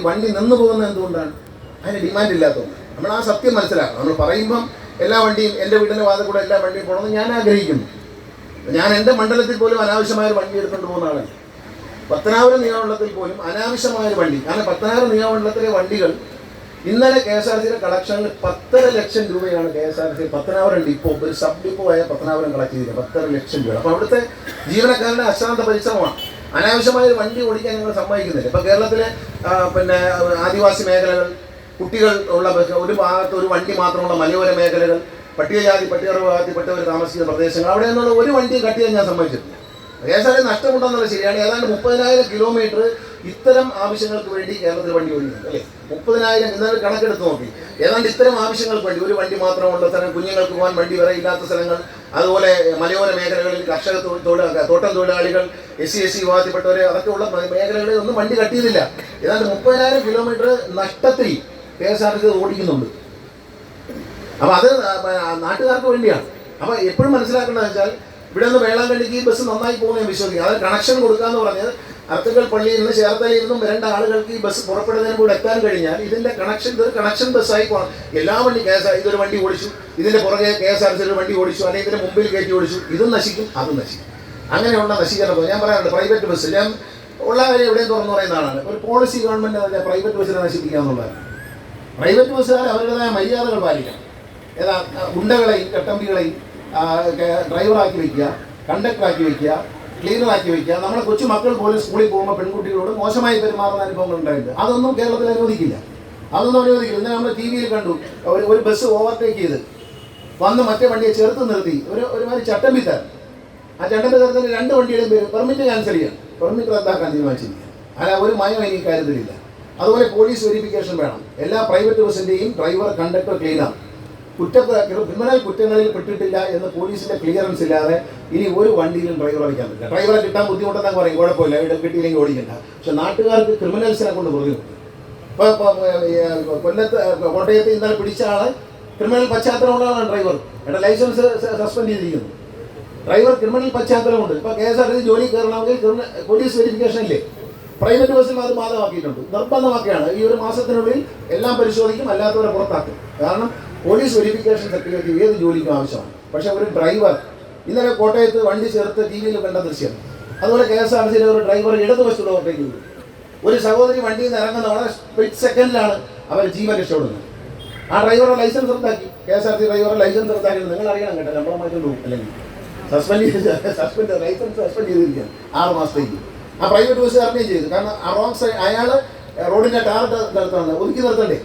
വണ്ടി നിന്ന് പോകുന്നത് എന്തുകൊണ്ടാണ്? അതിന് ഡിമാൻഡ് ഇല്ലാത്തതുകൊണ്ട്. നമ്മൾ ആ സത്യം മനസ്സിലാക്കണം. നമ്മൾ പറയുമ്പം എല്ലാ വണ്ടിയും എൻ്റെ വീടിൻ്റെ വാതിൽ കൂടെ എല്ലാ വണ്ടിയും പോകണമെന്ന് ഞാൻ ആഗ്രഹിക്കുന്നു. ഞാൻ എൻ്റെ മണ്ഡലത്തിൽ പോലും അനാവശ്യമായൊരു വണ്ടി എടുത്തുകൊണ്ട് പോകുന്ന ആളാണ്. പത്തനാപുരം നിയമമണ്ഡലത്തിൽ പോലും അനാവശ്യമായൊരു വണ്ടി. കാരണം പത്തനാപുരം നിയമമണ്ഡലത്തിലെ വണ്ടികൾ ഇന്നലെ KSRTCയുടെ കളക്ഷനിൽ 10.5 ലക്ഷം രൂപയാണ് KSRTC പത്തനാപുരം ഡിപ്പോ, ഒരു സബ് ഡിപ്പോ ആയ പത്തനാപുരം കളക്ട് ചെയ്തില്ല. 10.5 ലക്ഷം രൂപ. അപ്പോൾ അവിടുത്തെ ജീവനക്കാരുടെ അശ്രാന്ത പരിശ്രമമാണ്. അനാവശ്യമായ ഒരു വണ്ടി ഓടിക്കാൻ ഞങ്ങൾ സമ്മതിക്കുന്നില്ല. ഇപ്പോൾ കേരളത്തിലെ പിന്നെ ആദിവാസി മേഖലകൾ, കുട്ടികൾ ഉള്ള ഒരു ഭാഗത്ത് ഒരു വണ്ടി മാത്രമുള്ള മലയോര മേഖലകൾ, പട്ടികജാതി പട്ടികവർഗത്തിൽപ്പെട്ടവർ താമസിക്കുന്ന പ്രദേശങ്ങൾ, അവിടെ നിന്നുള്ള ഒരു വണ്ടി കട്ട് ചെയ്യാൻ ഞാൻ സമ്മതിച്ചിട്ടില്ല. KSRTC നഷ്ടമുണ്ടെന്നുള്ള ശരിയാണ്. ഏതാണ്ട് 30,000 കിലോമീറ്റർ ഇത്തരം ആവശ്യങ്ങൾക്ക് വേണ്ടി കേരളത്തിൽ വണ്ടി ഓടിക്കുന്നുണ്ട് അല്ലേ? 30,000 ഇന്നലെ കണക്കെടുത്ത് നോക്കി. ഏതാണ്ട് ഇത്തരം ആവശ്യങ്ങൾക്ക് വേണ്ടി ഒരു വണ്ടി മാത്രമുള്ള സ്ഥലം, കുഞ്ഞുങ്ങൾക്ക് പോകാൻ വണ്ടി വരെ ഇല്ലാത്ത സ്ഥലങ്ങൾ, അതുപോലെ മലയോര മേഖലകളിൽ കർഷക തോട്ടം തൊഴിലാളികൾ, SC വിഭാഗത്തിൽപ്പെട്ടവർ, അതൊക്കെ ഉള്ള മേഖലകളിൽ ഒന്നും വണ്ടി കട്ട് ചെയ്തില്ല. ഏതാണ്ട് 30,000 കിലോമീറ്റർ നഷ്ടത്തിൽ KSRTC ഓടിക്കുന്നുണ്ട്. അപ്പോൾ അത് നാട്ടുകാർക്ക് വേണ്ടിയാണ്. അപ്പോൾ എപ്പോഴും മനസ്സിലാക്കേണ്ടതെന്ന് വെച്ചാൽ ഇവിടെ നിന്ന് വേളാങ്കണ്ണിക്ക് ബസ് നന്നായി പോകുന്ന ഞാൻ വിശ്വസിക്കുന്നു. അത് കണക്ഷൻ കൊടുക്കാമെന്ന് പറഞ്ഞത് അർത്തുങ്കൽ പള്ളിയിൽ നിന്ന് ചേർത്തലയിൽ നിന്നും വരേണ്ട ആളുകൾക്ക് ഈ ബസ് പുറപ്പെടുന്നതിന് കൂടെ എത്താൻ കഴിഞ്ഞാൽ ഇതിൻ്റെ കണക്ഷൻ, ഇതൊരു കണക്ഷൻ ബസ്സായി പോകണം. എല്ലാ വണ്ടി ഇതൊരു വണ്ടി ഓടിച്ചു, ഇതിൻ്റെ പുറകെ KSRTC ഒരു വണ്ടി ഓടിച്ചു, അല്ലെങ്കിൽ ഇതിൻ്റെ മുമ്പിൽ കയറ്റി ഓടിച്ചു, ഇതും നശിക്കും അതും നശിക്കും. അങ്ങനെയുള്ള നശീകരണം ഞാൻ പറയാറുണ്ട്. പ്രൈവറ്റ് ബസ് ഞാൻ ഉള്ള കാര്യം എവിടെയും തുറന്നു പറയുന്ന ആളാണ്. ഒരു പോളിസി ഗവൺമെൻറ് പറഞ്ഞാൽ പ്രൈവറ്റ് ബസ്സിനെ നശിപ്പിക്കുക എന്നുള്ളതാണ്. പ്രൈവറ്റ് ബസ്സുകാർ അവരുടേതായ മര്യാദകൾ പാലിക്കണം. ഏതാ ഗുണ്ടകളെയും കട്ടമ്പികളെയും ഡ്രൈവറാക്കി വയ്ക്കുക, കണ്ടക്ടറാക്കി വയ്ക്കുക, ക്ലീനറാക്കി വയ്ക്കുക. നമ്മുടെ കൊച്ചു മക്കൾ പോലും സ്കൂളിൽ പോകുമ്പോൾ പെൺകുട്ടികളോട് മോശമായി പെരുമാറുന്ന അനുഭവങ്ങൾ ഉണ്ടായിട്ടുണ്ട്. അതൊന്നും കേരളത്തിൽ അനുവദിക്കില്ല. ഇന്ന് നമ്മൾ TV യിൽ കണ്ടു, ഒരു ബസ് ഓവർടേക്ക് ചെയ്ത് വന്ന് മറ്റേ വണ്ടിയെ ചേർത്ത് നിർത്തി ഒരുമാതിരി ചട്ടമ്പി തരം. ആ ചട്ടമ്പി തരത്തിന് 2 വണ്ടിയുടെയും പേര് പെർമിറ്റ് ക്യാൻസൽ ചെയ്യാൻ, പെർമിറ്റ് റദ്ദാക്കാൻ തീരുമാനിച്ചിരിക്കുക. അല്ല, ഒരു മയം ഇനി കാര്യത്തിലില്ല. അതുപോലെ പോലീസ് വെരിഫിക്കേഷൻ വേണം. എല്ലാ പ്രൈവറ്റ് ബസ്സിൻ്റെയും ഡ്രൈവർ, കണ്ടക്ടർ, ക്ലീനർ ക്രിമിനൽ കുറ്റങ്ങളിൽ പെട്ടിട്ടില്ല എന്ന് പോലീസിന്റെ ക്ലിയറൻസ് ഇല്ലാതെ ഇനി ഒരു വണ്ടിയിലും ഡ്രൈവറെ വയ്ക്കാൻ പറ്റില്ല. ഡ്രൈവറെ കിട്ടാൻ ബുദ്ധിമുട്ടെന്നൊക്കെ പറയും, കുഴപ്പമില്ല, ഇവിടെ കിട്ടിയില്ലെങ്കിൽ ഓടിക്കണ്ട. പക്ഷെ നാട്ടുകാർക്ക് ക്രിമിനൽസിനെ കൊണ്ട് ബുദ്ധിമുട്ട്. ഇപ്പോൾ കോട്ടയത്ത് ഇന്നലെ പിടിച്ച ആള് ക്രിമിനൽ പശ്ചാത്തലമുള്ള ആളാണ് ഡ്രൈവർ. ലൈസൻസ് സസ്പെൻഡ് ചെയ്തിരിക്കുന്നു. ഡ്രൈവർ ക്രിമിനൽ പശ്ചാത്തലമുണ്ട്. ഇപ്പോൾ KSRTC ജോലി കയറണമെങ്കിൽ പോലീസ് വെരിഫിക്കേഷൻ ഇല്ലേ? പ്രൈവറ്റ് ബസ്സിൽ അത് ബാധകമാക്കിയിട്ടുണ്ട്, നിർബന്ധമാക്കിയാണ്. ഈ ഒരു മാസത്തിനുള്ളിൽ എല്ലാം പരിശോധിക്കും, അല്ലാത്തവരെ പുറത്താക്കും. കാരണം പോലീസ് വെരിഫിക്കേഷൻ സർട്ടിഫിക്കറ്റ് ഏത് ജോലിക്കും ആവശ്യമാണ്. പക്ഷേ ഒരു ഡ്രൈവർ ഇന്നലെ കോട്ടയത്ത് വണ്ടി ചേർത്ത് TV യിൽ കണ്ട ദൃശ്യം. അതുപോലെ KSRTCയിലെ ഒരു ഡ്രൈവർ ഇടതുവശത്തുള്ള ഓവർടേക്ക് ചെയ്തു. ഒരു സഹോദരി വണ്ടിയിൽ നിന്ന് ഇറങ്ങുന്ന വളരെ സ്പ്ലിറ്റ് സെക്കൻഡിലാണ് അവർ ജീവൻ രക്ഷപ്പെടുന്നത്. ആ ഡ്രൈവറുടെ ലൈസൻസ് റദ്ദാക്കി. KSRTC ഡ്രൈവറുടെ ലൈസൻസ് റദ്ദാക്കി. നിങ്ങൾ അറിയണം കേട്ടോ, നമ്മളെ മാറ്റം പോകും. അല്ലെങ്കിൽ ലൈസൻസ് സസ്പെൻഡ് ചെയ്തിരിക്കുകയാണ് 6 മാസത്തേക്ക്. ആ പ്രൈവറ്റ് ബസ്സുകാരനെയും ചെയ്തു. കാരണം ആ റോങ് സൈഡ് അയാൾ റോഡിൻ്റെ ടാർഗറ്റ് നിർത്തണം, ഒതുക്കി നിർത്തണ്ടേ?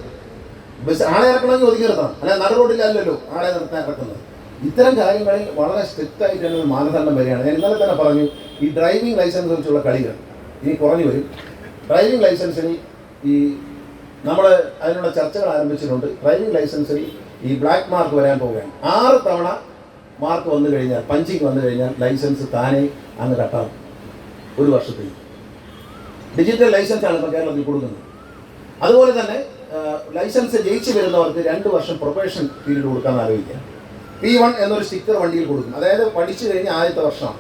ബസ് ആളെ ഇറക്കണമെങ്കിൽ ഒതുക്കി നിർത്തണം, അല്ല നട റോഡിലല്ലല്ലോ ആളെ ഇറക്കുന്നത്. ഇത്തരം കാര്യങ്ങളിൽ വളരെ സ്ട്രിക്റ്റ് ആയിട്ടുള്ള ഒരു മാനദണ്ഡം വരികയാണ്. ഞാൻ ഇന്നലെ തന്നെ പറഞ്ഞു, ഈ ഡ്രൈവിംഗ് ലൈസൻസിനെ കുറിച്ചുള്ള കളികൾ ഇനി കുറഞ്ഞു വരും. ഡ്രൈവിംഗ് ലൈസൻസിൽ നമ്മൾ അതിനുള്ള ചർച്ചകൾ ആരംഭിച്ചിട്ടുണ്ട്. ഡ്രൈവിംഗ് ലൈസൻസിൽ ഈ ബ്ലാക്ക് മാർക്ക് വരാൻ പോവുകയാണ്. 6 തവണ മാർക്ക് വന്നു കഴിഞ്ഞാൽ, പഞ്ചിങ് വന്നു കഴിഞ്ഞാൽ ലൈസൻസ് താനെ അങ്ങ് കട്ടാകും. 1 വർഷത്തിൽ ഡിജിറ്റൽ ലൈസൻസാണ് ഇപ്പോൾ കേരളത്തിൽ കൊടുക്കുന്നത്. അതുപോലെ തന്നെ ലൈസൻസ് ജയിച്ചു വരുന്നവർക്ക് 2 വർഷം പ്രൊബേഷൻ പീരീഡ് കൊടുക്കാമെന്ന് ആലോചിക്കുക. P1 എന്നൊരു സ്റ്റിക്കർ വണ്ടിയിൽ കൊടുക്കും, അതായത് പഠിച്ചു കഴിഞ്ഞ് ആദ്യത്തെ വർഷമാണ്.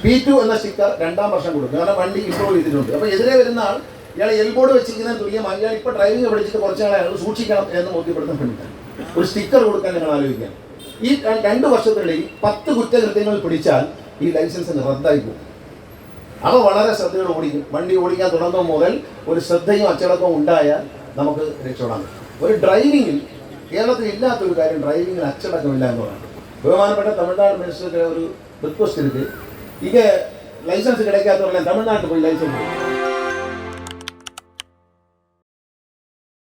P2 എന്ന സ്റ്റിക്കർ 2ാം വർഷം കൊടുക്കും, കാരണം വണ്ടി ഇമ്പ്രൂവ് ചെയ്തിട്ടുണ്ട്. അപ്പോൾ എതിരെ വരുന്ന ആൾ ഇയാൾ എൽബോർഡ് വെച്ചിരിക്കുന്നതിന് തുല്യമായി ഇയാൾ ഇപ്പോൾ ഡ്രൈവിംഗ് പഠിച്ചിട്ട് കുറച്ചാളെ അയാൾ സൂക്ഷിക്കണം എന്ന് ബോധ്യപ്പെടുത്താൻ വേണ്ടിയിട്ടാണ് ഒരു സ്റ്റിക്കർ കൊടുക്കാൻ നിങ്ങൾ ആലോചിക്കാം. ഈ 2 വർഷത്തിനിടയിൽ 10 കുറ്റകൃത്യങ്ങൾ പിടിച്ചാൽ ഈ ലൈസൻസിന് റദ്ദായി പോകും. അപ്പോൾ വളരെ ശ്രദ്ധയോടെ ഓടിക്കും. വണ്ടി ഓടിക്കാൻ തുടങ്ങുന്നത് മുതൽ ഒരു ശ്രദ്ധയും അച്ചടക്കവും ഉണ്ടായാൽ നമുക്ക് രക്ഷപ്പെടാൻ പറ്റും. ഒരു ഡ്രൈവിങ്ങിൽ കേരളത്തിൽ ഇല്ലാത്തൊരു കാര്യം ഡ്രൈവിങ്ങിന് അച്ചടക്കമില്ല എന്നുള്ളതാണ്. ബഹുമാനപ്പെട്ട തമിഴ്നാട് മിനിസ്റ്റർക്ക് ഒരു റിക്വസ്റ്റ് എടുത്ത്, ഇത് ലൈസൻസ് കിടക്കാത്തവരെല്ലാം തമിഴ്നാട്ടിൽ പോയി ലൈസൻസ്